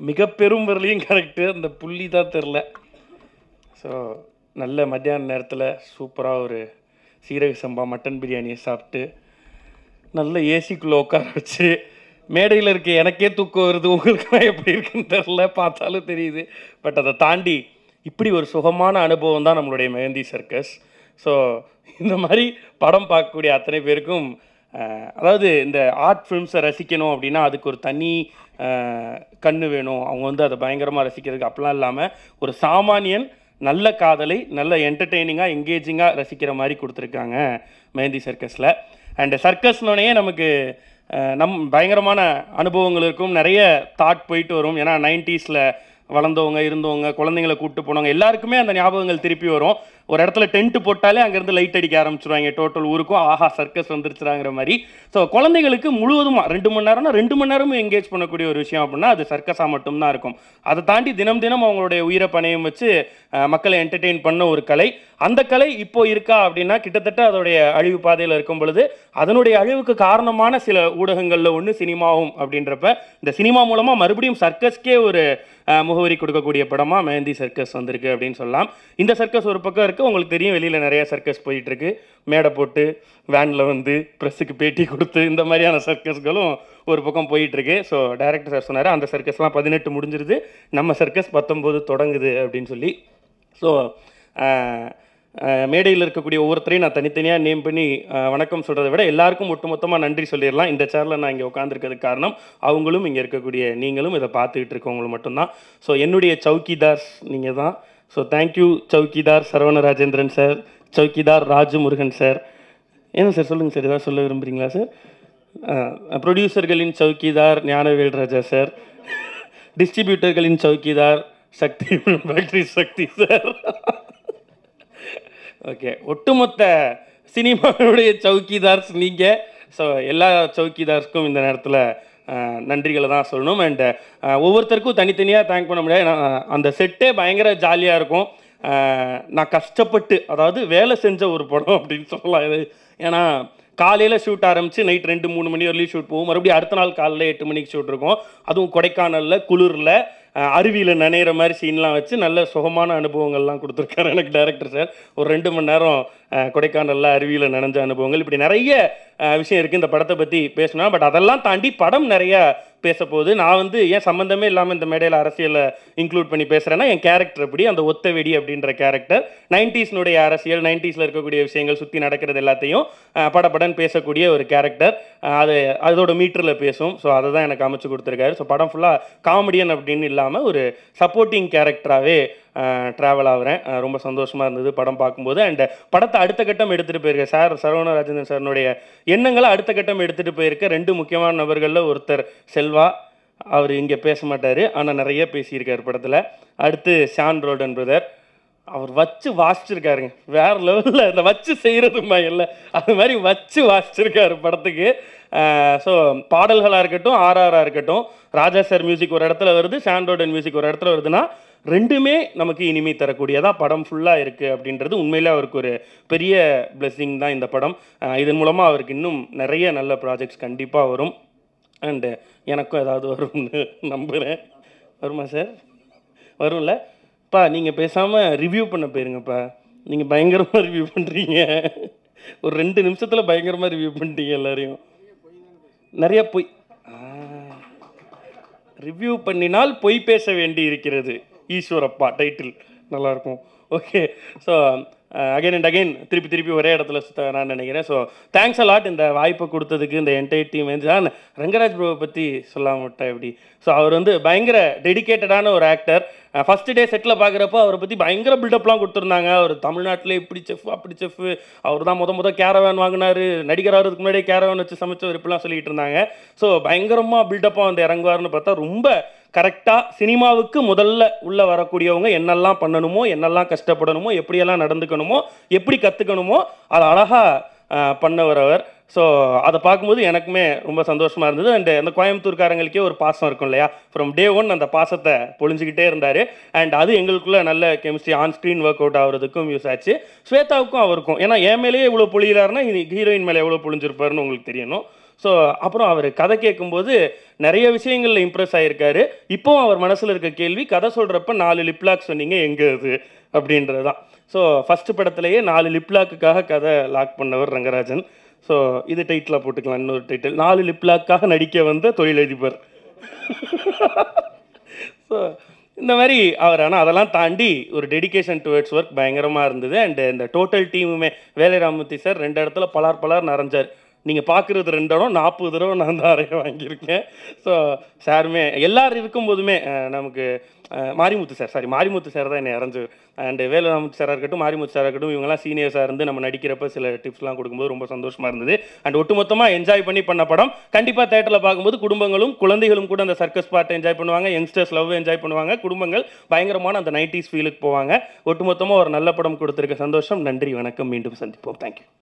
மிக பெரும் வரலையும் கரெக்டு, அந்த புள்ளி தான் தெரில. ஸோ நல்ல மத்தியான நேரத்தில் சூப்பராக ஒரு சீரக சம்பா மட்டன் பிரியாணியை சாப்பிட்டு நல்ல ஏசிக்குள்ளே உட்கார வச்சு மேடையில் இருக்க எனக்கே தூக்கம் வருது, உங்களுக்குலாம் எப்படி இருக்குன்னு தெரில, பார்த்தாலும் தெரியுது. பட் அதை தாண்டி இப்படி ஒரு சுகமான அனுபவம் தான் நம்மளுடைய மெஹந்தி சர்க்கஸ். ஸோ இந்த மாதிரி படம் பார்க்கக்கூடிய அத்தனை பேருக்கும் அதாவது இந்த ஆர்ட் ஃபிலிம்ஸை ரசிக்கணும் அப்படின்னா அதுக்கு ஒரு தனி கண்ணு வேணும். அவங்க வந்து அதை பயங்கரமாக ரசிக்கிறதுக்கு அப்படிலாம் இல்லாமல் ஒரு சாமானியன் நல்ல காதலை நல்ல என்டர்டெய்னிங்காக எங்கேஜிங்காக ரசிக்கிற மாதிரி கொடுத்துருக்காங்க மெஹந்தி சர்க்கஸில். அண்டு சர்க்கஸ்னோடனே நமக்கு பயங்கரமான அனுபவங்கள் இருக்கும், நிறைய தாட் போயிட்டு வரும். ஏன்னா 90s வளர்ந்தவங்க இருந்தவங்க குழந்தைங்களை கூப்பிட்டு போனவங்க எல்லாருக்குமே அந்த ஞாபகங்கள் திருப்பி வரும். ஒரு இடத்துல டென்ட் போட்டாலே அங்கேருந்து லைட் அடிக்க ஆரம்பிச்சிருவாங்க, டோட்டல் ஊருக்கும் ஆஹா சர்க்கஸ் வந்துருச்சுறாங்கிற மாதிரி. ஸோ குழந்தைகளுக்கு முழுவதுமாக 2 மணி நேரம்னா 2 மணி நேரமும் என்கேஜ் பண்ணக்கூடிய ஒரு விஷயம் அப்படின்னா அது சர்க்கஸாக மட்டும்தான் இருக்கும். அதை தாண்டி தினம் தினம் அவங்களுடைய உயிரை பணையம் வச்சு மக்களை என்டர்டெயின் பண்ண ஒரு கலை. அந்த கலை இப்போ இருக்கா அப்படின்னா கிட்டத்தட்ட அதோடைய அழிவு பாதையில் இருக்கும் பொழுது அதனுடைய அழிவுக்கு காரணமான சில ஊடகங்களில் ஒன்று சினிமாவும் அப்படின்றப்ப இந்த சினிமா மூலமாக மறுபடியும் சர்க்கஸ்க்கே ஒரு முகவரி கொடுக்கக்கூடிய படமாக மெஹந்தி சர்க்கஸ் வந்திருக்கு அப்படின்னு சொல்லலாம். இந்த சர்க்கஸ் ஒரு பக்கம் இருக்குது, உங்களுக்கு தெரியும் வெளியில் நிறைய சர்க்கஸ் போயிட்டுருக்கு, மேடை போட்டு வேனில் வந்து ப்ரெஸ்ஸுக்கு பேட்டி கொடுத்து இந்த மாதிரியான சர்க்கஸ்களும் ஒரு பக்கம் போயிட்டுருக்கு. ஸோ டைரக்டர் சார் சொன்னார் அந்த சர்க்கஸ்லாம் 18 முடிஞ்சிருது, நம்ம சர்க்கஸ் 19 தொடங்குது அப்படின்னு சொல்லி. ஸோ மேடையில் இருக்கக்கூடிய ஒவ்வொருத்தரையும் நான் தனித்தனியாக நேம் பண்ணி வணக்கம் சொல்கிறத விட எல்லாருக்கும் ஒட்டுமொத்தமாக நன்றி சொல்லிடலாம். இந்த சேரில் நான் இங்கே உட்காந்துருக்கிறதுக்கு காரணம் அவங்களும் இங்கே இருக்கக்கூடிய நீங்களும் இதை பார்த்துக்கிட்டு இருக்கவங்களும் மட்டும்தான். ஸோ என்னுடைய சௌக்கிதார்ஸ் நீங்கள் தான். So thank you chowkidar Saravana Rajendran sir, chowkidar Raju Murugan sir. என்ன சார் சொல்லுங்கள் சார், ஏதாவது சொல்ல விரும்புகிறீங்களா சார்? ப்ரொடியூசர்களின் சௌக்கிதார் ஞானவேல் ராஜா சார், டிஸ்ட்ரிபியூட்டர்களின் chowkidar Sakthi factory Sakthi sir. Okay, ஒட்டுமொத்த சினிமாவுடைய சௌக்கிதார்ஸ் நீங்கள். ஸோ எல்லா சௌக்கிதார்ஸ்க்கும் இந்த நேரத்தில் நன்றிகளை தான் சொல்லணும். அண்டு ஒவ்வொருத்தருக்கும் தனித்தனியாக தேங்க் பண்ண முடியாது. அந்த செட்டே பயங்கர ஜாலியாக இருக்கும். நான் கஷ்டப்பட்டு அதாவது வேலை செஞ்ச ஒரு படம் அப்படின்னு சொல்லலாம் இது. ஏன்னா காலையில் ஷூட் ஆரம்பித்து நைட் 2-3 மணி வரலையும் ஷூட் போகும், மறுபடியும் அடுத்த நாள் காலையில் 8 மணிக்கு ஷூட் இருக்கும். அதுவும் கொடைக்கானலில் குளிரில் அருவியில் நனைகிற மாதிரி சீன்லாம் வச்சு நல்ல சுகமான அனுபவங்கள்லாம் கொடுத்துருக்காரு எனக்கு டைரக்டர் சார். ஒரு 2 மணி நேரம் கொடைக்கானலில் அருவியில் நனைஞ்ச அனுபவங்கள், இப்படி நிறைய விஷயம் இருக்குது இந்த படத்தை பற்றி பேசணும். பட் அதெல்லாம் தாண்டி படம் நிறையா பேச போகுது. நான் வந்து ஏன் சம்மந்தமே இல்லாமல் இந்த மேடையில் அரசியலை இன்க்ளூட் பண்ணி பேசுகிறேன்னா என் கேரக்டர் அப்படி, அந்த ஒத்த வெடி அப்படின்ற கேரக்டர் 90s அரசியல் 90s இருக்கக்கூடிய விஷயங்கள் சுற்றி நடக்கிறது எல்லாத்தையும் படப்படன்னு பேசக்கூடிய ஒரு கேரக்டர். அதோட மீட்டரில் பேசும். ஸோ அதை தான் எனக்கு அமைச்சு கொடுத்துருக்காரு. ஸோ படம் ஃபுல்லாக காமெடியன் அப்படின்னு இல்லாமல் ஒரு சப்போர்ட்டிங் கேரக்டராகவே ட்ராவல் ஆகிறேன். ரொம்ப சந்தோஷமாக இருந்தது படம் பார்க்கும்போது. அண்ட் படத்தை அடுத்த கட்டம் எடுத்துகிட்டு போயிருக்கேன் சார் சரவண ராஜேந்திரன் சார்னுடைய எண்ணங்களை அடுத்த கட்டம் எடுத்துகிட்டு போயிருக்க 2 முக்கியமான நபர்களில் ஒருத்தர் செல்வா. அவர் இங்கே பேச மாட்டார், ஆனால் நிறைய பேசியிருக்கார் படத்தில். அடுத்து ஷான் ரோடன் பிரதர், அவர் வச்சு வாசிச்சிருக்காருங்க வேறு லெவலில். இந்த வச்சு செய்கிறதுமா இல்லை, அது மாதிரி வச்சு வாசிச்சிருக்காரு படத்துக்கு. ஸோ பாடல்களாக இருக்கட்டும், ஆர்ஆராக இருக்கட்டும், ராஜா சார் மியூசிக் ஒரு இடத்துல வருது, ஷான் ரோடன் மியூசிக் ஒரு இடத்துல வருதுன்னா ரெண்டுமே நமக்கு இனிமை தரக்கூடியதாக படம் ஃபுல்லாக இருக்குது அப்படின்றது உண்மையிலே அவருக்கு ஒரு பெரிய பிளெஸ்ஸிங் தான் இந்த படம். இதன் மூலமாக அவருக்கு இன்னும் நிறைய நல்ல ப்ராஜெக்ட்ஸ் கண்டிப்பாக வரும். அண்டு எனக்கும் ஏதாவது வரும்னு நம்புகிறேன். வருமா சார்? வரும்ல? நீங்கள் பேசாமல் ரிவ்யூ பண்ண போயிருங்கப்பா. நீங்கள் பயங்கரமாக ரிவ்யூ பண்ணுறீங்க, ஒரு 2 நிமிஷத்தில் பயங்கரமாக ரிவ்யூ பண்ணிட்டீங்க எல்லாரையும். நிறைய பொய் ரிவ்யூ பண்ணினால் பொய் பேச வேண்டி இருக்கிறது, ஈஸ்வரப்பா டைட்டில் நல்லாயிருக்கும். Okay, so again and again திருப்பி ஒரே இடத்துல சுத்த நான் நினைக்கிறேன். ஸோ தேங்க்ஸ் அலாட் இந்த வாய்ப்பை கொடுத்ததுக்கு இந்த என்டையர் டீம். ரங்கராஜ் ப்ரோவை பற்றி சொல்லாம விட்டேன் எப்படி. ஸோ அவர் வந்து பயங்கர டெடிக்கேட்டடான ஒரு ஆக்டர். ஃபஸ்ட்டு டே செட்டில் பார்க்குறப்போ அவரை பற்றி பயங்கர பில்டப்லாம் கொடுத்துருந்தாங்க. அவர் தமிழ்நாட்டில் இப்படி செஃப் அப்படி செஃப், அவர் தான் முத கேரவேன் வாங்கினார், நடிகராகிறதுக்கு முன்னாடியே கேரவேன் வச்சு சமைச்சவர், இப்படிலாம் சொல்லிகிட்டு இருந்தாங்க. ஸோ பயங்கரமாக பில்டப்பாக வந்து இறங்குவார்னு பார்த்தா ரொம்ப கரெக்டாக சினிமாவுக்கு முதல்ல உள்ளே வரக்கூடியவங்க என்னெல்லாம் பண்ணணுமோ, என்னெல்லாம் கஷ்டப்படணுமோ, எப்படியெல்லாம் நடந்துக்கணுமோ, எப்படி கற்றுக்கணுமோ அதை அழகாக பண்ணவர் அவர். ஸோ அதை பார்க்கும்போது எனக்குமே ரொம்ப சந்தோஷமாக இருந்தது. அண்ட் அந்த கோயம்புத்தூர்காரங்களுக்கே ஒரு பாசம் இருக்கும் இல்லையா, ஃப்ரம் டே 1 அந்த பாசத்தை பொழிஞ்சிக்கிட்டே இருந்தார். அண்ட் அது எங்களுக்குள்ளே நல்ல chemistry on screen work out ஆகிறதுக்கும் யூஸ் ஆச்சு. ஸ்வேதாவுக்கும் அவருக்கும், ஏன்னா என் மேலேயே இவ்வளோ பொழியிறாருன்னா ஹீரோயின் மேலே எவ்வளோ பொழிஞ்சிருப்பாருன்னு உங்களுக்கு தெரியணும். ஸோ அப்புறம் அவர் கதை கேட்கும்போது நிறைய விஷயங்களில் இம்ப்ரெஸ் ஆகியிருக்காரு. இப்போவும் அவர் மனசில் இருக்க கேள்வி, கதை சொல்கிறப்ப 4 லிப்லாக் சொன்னீங்க, எங்கே அது அப்படின்றது தான். ஸோ ஃபஸ்ட்டு படத்துலேயே 4 லிப்லாக்குக்காக கதை லாக் பண்ணவர் ரங்கராஜன். ஸோ இது டைட்டிலாக போட்டுக்கலாம், இன்னொரு டைட்டில், 4 லிப்லாக்காக நடிக்க வந்த தொழிலதிபர். ஸோ இந்த மாதிரி அவர், ஆனால் அதெல்லாம் தாண்டி ஒரு டெடிகேஷன் டுவர்ட்ஸ் ஒர்க் பயங்கரமாக இருந்தது. அண்ட் இந்த டோட்டல் டீமுமே, வேலை ராமமூர்த்தி சார் 2 இடத்துல பலார் நிறைஞ்சார். நீங்கள் பார்க்குறது 2 இடம், 40 தடவை நான் தான் அறைய வாங்கியிருக்கேன். ஸோ சாருமே எல்லோரும் இருக்கும்போதுமே நமக்கு மாரிமுத்து சார் தான் என்னை அரைஞ்சு. அண்டு வேலுராமூர்த்தி சாராக இருக்கட்டும், மாரிமுத்து சாராக இருக்கட்டும், இவங்கெல்லாம் சீனியர்ஸாக இருந்து நம்ம நடிக்கிறப்ப சில டிப்ஸ்லாம் கொடுக்கும்போது ரொம்ப சந்தோஷமாக இருந்தது. அண்ட் ஒட்டுமொத்தமாக என்ஜாய் பண்ண படம். கண்டிப்பாக தேட்டரில் பார்க்கும்போது குடும்பங்களும் குழந்தைகளும் கூட அந்த சர்க்கஸ் பார்ட்டை என்ஜாய் பண்ணுவாங்க, யங்ஸ்டர்ஸ் லவ் என்ஜாய் பண்ணுவாங்க, குடும்பங்கள் பயங்கரமான அந்த 90s ஃபீலுக்கு போவாங்க. ஒட்டுமொத்தமாக ஒரு நல்ல படம் கொடுத்துருக்க சந்தோஷம். நன்றி, வணக்கம், மீண்டும் சந்திப்போம். தேங்க்யூ.